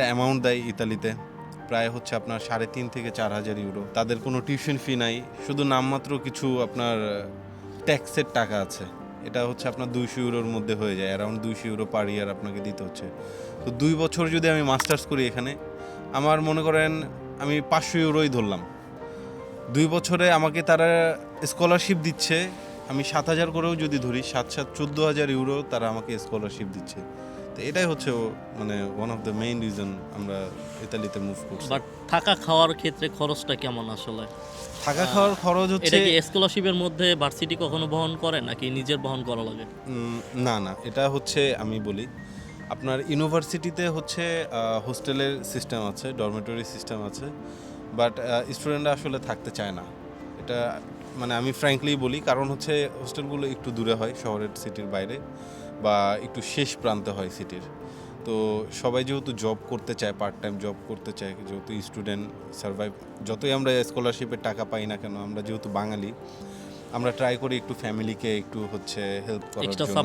Amount দেয় ইতালিতে, প্রায় হচ্ছে আপনার 3.5 থেকে 4,000 ইউরো। তাদের কোনো টিউশন ফি নাই, শুধু নামমাত্র কিছু আপনার ট্যাক্সের টাকা আছে। এটা হচ্ছে আপনার 200 ইউরোর মধ্যে হয়ে যায়, অ্যারাউন্ড 200 ইউরো পার ইয়ার আপনাকে দিতে হচ্ছে। তো 2 বছর যদি আমি মাস্টার্স করি এখানে, আমার মনে করেন আমি 500 ইউরোই ধরলাম, 2 বছরে আমাকে তারা স্কলারশিপ দিচ্ছে। আমি 7,000 করেও যদি ধরি, 14,000 ইউরো তারা আমাকে স্কলারশিপ দিচ্ছে। তো এটাই হচ্ছে মানে one of the main reason আমরা ইতালিতে মুভ করছি। বাট থাকা খাওয়ার ক্ষেত্রে খরচটা কেমন আসলে? থাকা খাওয়ার খরচ হচ্ছে, এটা কি স্কলারশিপের মধ্যে ভার্সিটি কখনো বহন করে নাকি নিজের বহন করা লাগে? না না, এটা হচ্ছে আমি বলি, আপনার ইউনিভার্সিটিতে হচ্ছে হোস্টেলের সিস্টেম আছে, ডরমেটরি সিস্টেম আছে, বাট স্টুডেন্টরা আসলে থাকতে চায় না। এটা মানে আমি ফ্র্যাঙ্কলি বলি, কারণ হচ্ছে হোস্টেলগুলো একটু দূরে হয়, শহরের সিটির বাইরে বা একটু শেষ প্রান্তে হয় সিটির। তো সবাই যেহেতু জব করতে চায়, পার্ট টাইম জব করতে চায়, যেহেতু স্টুডেন্ট সার্ভাইভ, যতই আমরা স্কলারশিপের টাকা পাই না কেন, আমরা যেহেতু বাঙালি, আমরা ট্রাই করি একটু ফ্যামিলিকে একটু হচ্ছে হেল্প করার এক্সট্রা জন্য।